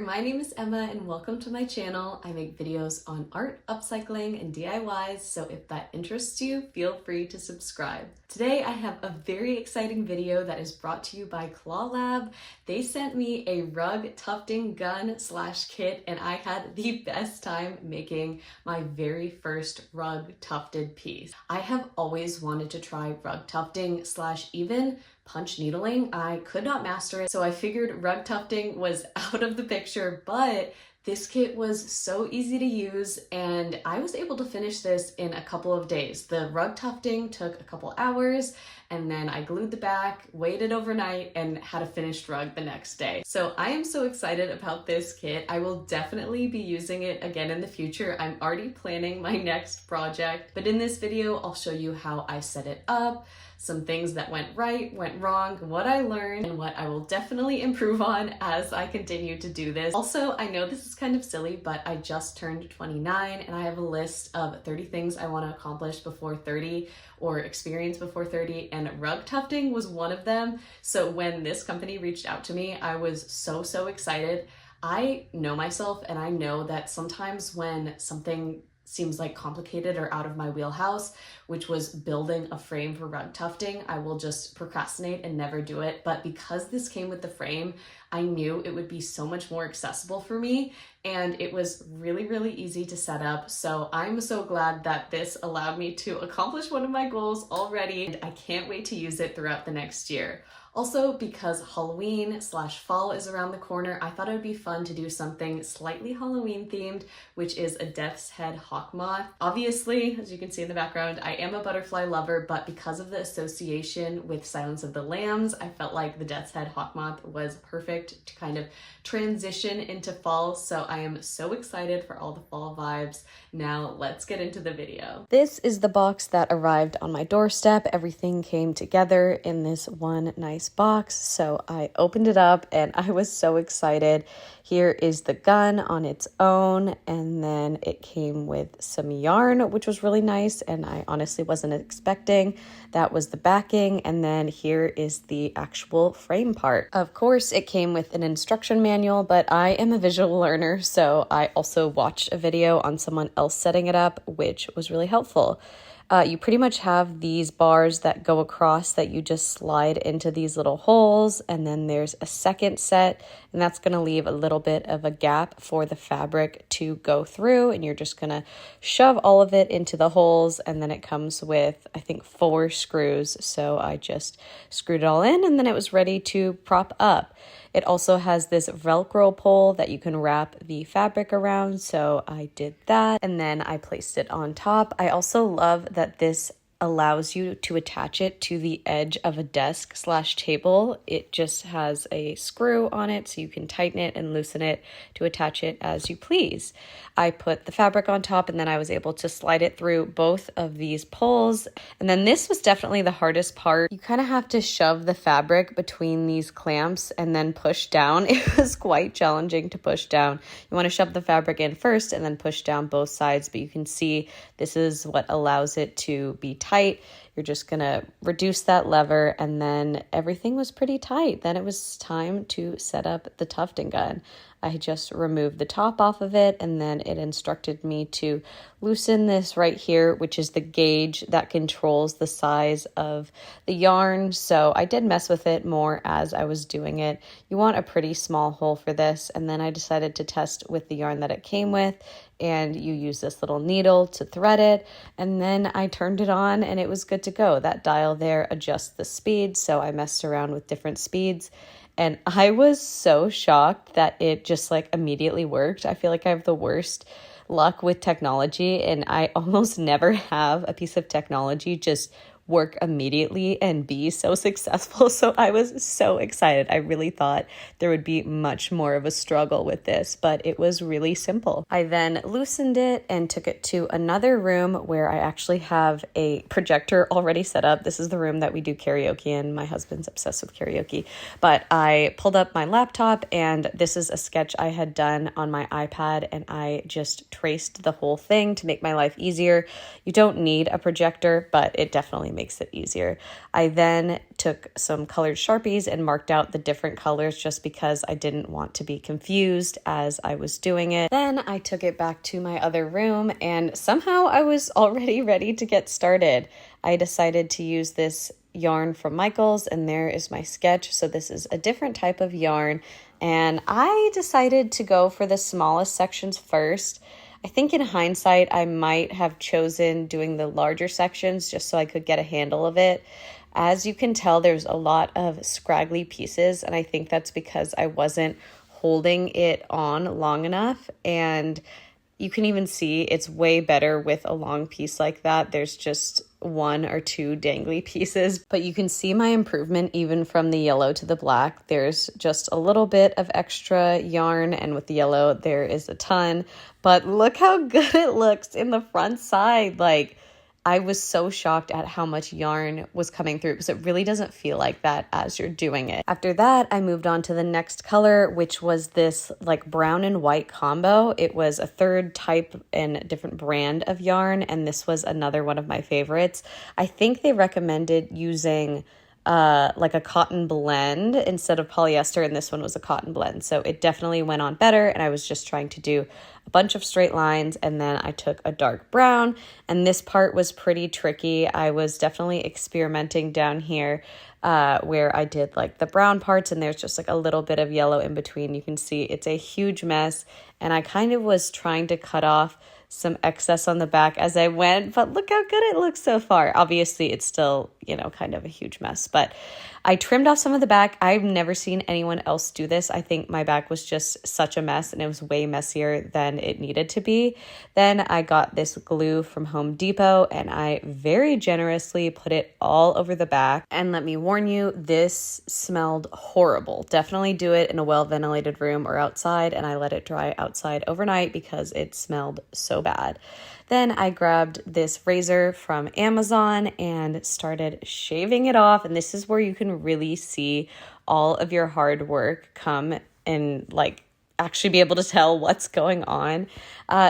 my name is Emma and welcome to my channel. I make videos on art, upcycling, and DIYs, so if that interests you, feel free to subscribe. Today I have a very exciting video that is brought to you by Claw Lab. They sent me a rug tufting gun/kit and I had the best time making my very first rug tufted piece. I have always wanted to try rug tufting / even punch needling. I could not master it, so I figured rug tufting was out of the picture, but this kit was so easy to use and I was able to finish this in a couple of days. The rug tufting took a couple hours and then I glued the back, waited overnight, and had a finished rug the next day. So I am so excited about this kit. I will definitely be using it again in the future. I'm already planning my next project, but in this video, I'll show you how I set it up, some things that went right, went wrong, what I learned, and what I will definitely improve on as I continue to do this. Also, I know this is kind of silly, but I just turned 29 and I have a list of 30 things I want to accomplish before 30 or experience before 30, and rug tufting was one of them. So when this company reached out to me, I was so excited. I know myself and I know that sometimes when something seems like complicated or out of my wheelhouse, which was building a frame for rug tufting, I will just procrastinate and never do it. But because this came with the frame, I knew it would be so much more accessible for me and it was really easy to set up. So I'm so glad that this allowed me to accomplish one of my goals already, and I can't wait to use it throughout the next year. Also, because Halloween / fall is around the corner, I thought it would be fun to do something slightly Halloween themed, which is a death's head hawk moth. Obviously, as you can see in the background, I am a butterfly lover, but because of the association with Silence of the Lambs, I felt like the death's head hawk moth was perfect to kind of transition into fall. So I am so excited for all the fall vibes. Now let's get into the video. This is the box that arrived on my doorstep. Everything came together in this one nice box. So I opened it up and I was so excited. Here is the gun on its own, and then it came with some yarn, which was really nice and I honestly wasn't expecting. That was the backing, and then here is the actual frame part. Of course, it came with an instruction manual, but I am a visual learner, so I also watched a video on someone else setting it up, which was really helpful. You pretty much have these bars that go across that you just slide into these little holes, and then there's a second set, and that's going to leave a little bit of a gap for the fabric to go through, and you're just going to shove all of it into the holes, and then it comes with, I think, 4 screws, so I just screwed it all in, and then it was ready to prop up. It also has this Velcro pole that you can wrap the fabric around, so I did that, and then I placed it on top. I also love that this allows you to attach it to the edge of a desk / table. It just has a screw on it so you can tighten it and loosen it to attach it as you please. I put the fabric on top and then I was able to slide it through both of these poles. And then this was definitely the hardest part. You kind of have to shove the fabric between these clamps and then push down. It was quite challenging to push down. You want to shove the fabric in first and then push down both sides, but you can see this is what allows it to be tight. You're just gonna reduce that lever, and then everything was pretty tight. Then it was time to set up the tufting gun. I just removed the top off of it, and then it instructed me to loosen this right here, which is the gauge that controls the size of the yarn. So I did mess with it more as I was doing it. You want a pretty small hole for this, and then I decided to test with the yarn that it came with, and you use this little needle to thread it, and then I turned it on and it was good to go. That dial there adjusts the speed, so I messed around with different speeds. And I was so shocked that it just like immediately worked. I feel like I have the worst luck with technology, and I almost never have a piece of technology just work immediately and be so successful. So I was so excited. I really thought there would be much more of a struggle with this, but it was really simple. I then loosened it and took it to another room where I actually have a projector already set up. This is the room that we do karaoke in. My husband's obsessed with karaoke, but I pulled up my laptop and this is a sketch I had done on my iPad, and I just traced the whole thing to make my life easier. You don't need a projector, but it definitely makes it easier. I then took some colored Sharpies and marked out the different colors just because I didn't want to be confused as I was doing it. Then I took it back to my other room and somehow I was already ready to get started. I decided to use this yarn from Michaels, and there is my sketch. So this is a different type of yarn, and I decided to go for the smallest sections first. I think in hindsight, I might have chosen doing the larger sections just so I could get a handle of it. As you can tell, there's a lot of scraggly pieces, and I think that's because I wasn't holding it on long enough. And you can even see it's way better with a long piece like that. There's just 1 or 2 dangly pieces, but you can see my improvement even from the yellow to the black. There's just a little bit of extra yarn, and with the yellow, there is a ton, but look how good it looks in the front side. Like, I was so shocked at how much yarn was coming through because it really doesn't feel like that as you're doing it. After that, I moved on to the next color, which was this like brown and white combo. It was a third type and different brand of yarn, and this was another one of my favorites. I think they recommended using like a cotton blend instead of polyester, and this one was a cotton blend. So it definitely went on better, and I was just trying to do a bunch of straight lines, and then I took a dark brown, and this part was pretty tricky. I was definitely experimenting down here where I did like the brown parts, and there's just like a little bit of yellow in between. You can see it's a huge mess, and I kind of was trying to cut off some excess on the back as I went, but look how good it looks so far. Obviously, it's still, you know, kind of a huge mess, but I trimmed off some of the back. I've never seen anyone else do this. I think my back was just such a mess, and it was way messier than it needed to be. Then I got this glue from Home Depot, and I very generously put it all over the back. And let me warn you, this smelled horrible. Definitely do it in a well-ventilated room or outside, and I let it dry outside overnight because it smelled so bad. Then I grabbed this razor from Amazon and started shaving it off. And this is where you can really see all of your hard work come and like actually be able to tell what's going on.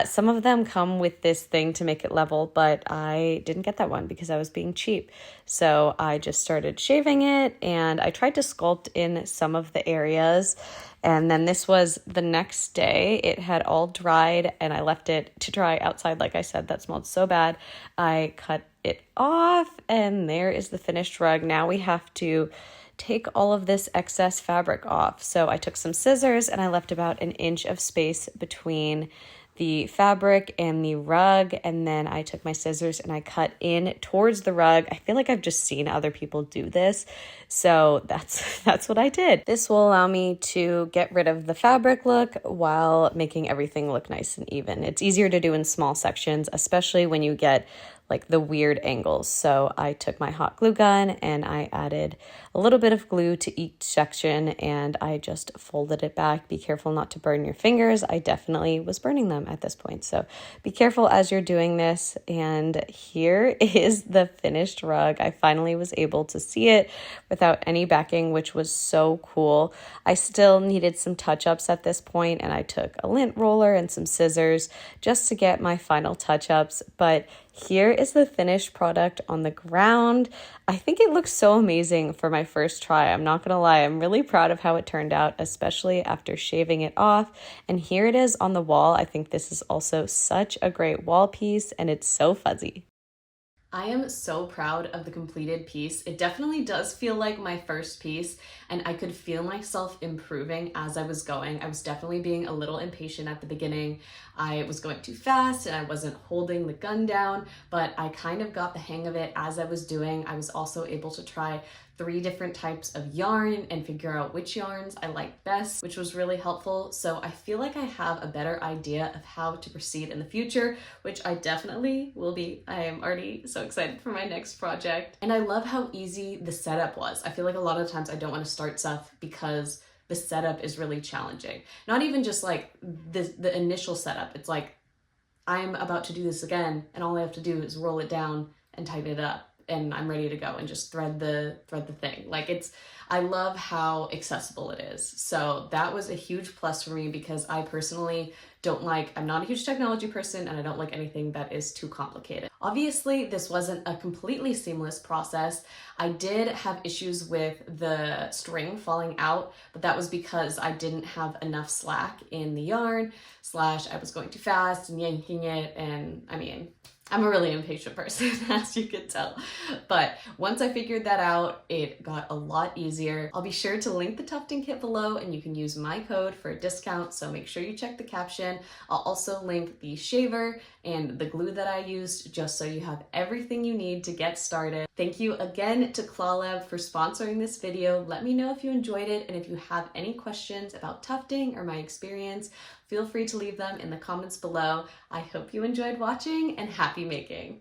Some of them come with this thing to make it level, but I didn't get that one because I was being cheap. So I just started shaving it, and I tried to sculpt in some of the areas. And then this was the next day. It had all dried, and I left it to dry outside. Like I said, that smelled so bad. I cut it off, and there is the finished rug. Now we have to take all of this excess fabric off. So I took some scissors, and I left about an inch of space between the fabric and the rug, and then I took my scissors and I cut in towards the rug. I feel like I've just seen other people do this, so that's what I did. This will allow me to get rid of the fabric look while making everything look nice and even. It's easier to do in small sections, especially when you get like the weird angles. So I took my hot glue gun and I added a little bit of glue to each section, and I just folded it back. Be careful not to burn your fingers. I definitely was burning them at this point, so be careful as you're doing this. And here is the finished rug. I finally was able to see it without any backing, which was so cool. I still needed some touch-ups at this point, and I took a lint roller and some scissors just to get my final touch-ups, but here is the finished product on the ground. I think it looks so amazing for my first try. I'm not gonna lie, I'm really proud of how it turned out, especially after shaving it off. And here it is on the wall. I think this is also such a great wall piece, and it's so fuzzy. I am so proud of the completed piece. It definitely does feel like my first piece, and I could feel myself improving as I was going. I was definitely being a little impatient at the beginning. I was going too fast and I wasn't holding the gun down, but I kind of got the hang of it as I was doing. I was also able to try 3 different types of yarn and figure out which yarns I liked best, which was really helpful. So I feel like I have a better idea of how to proceed in the future, which I definitely will be. I am already so excited for my next project. And I love how easy the setup was. I feel like a lot of times I don't want to start stuff because the setup is really challenging. Not even just like the initial setup. It's like, I'm about to do this again, and all I have to do is roll it down and tighten it up, and I'm ready to go and just thread the thing. Like, I love how accessible it is. So that was a huge plus for me because I personally I'm not a huge technology person and I don't like anything that is too complicated. Obviously, this wasn't a completely seamless process. I did have issues with the string falling out, but that was because I didn't have enough slack in the yarn, / I was going too fast and yanking it, and I mean, I'm a really impatient person, as you can tell. But once I figured that out, it got a lot easier. I'll be sure to link the tufting kit below and you can use my code for a discount, so make sure you check the caption. I'll also link the shaver and the glue that I used, just so you have everything you need to get started. Thank you again to Claw Lab for sponsoring this video. Let me know if you enjoyed it, and if you have any questions about tufting or my experience, feel free to leave them in the comments below. I hope you enjoyed watching, and happy making!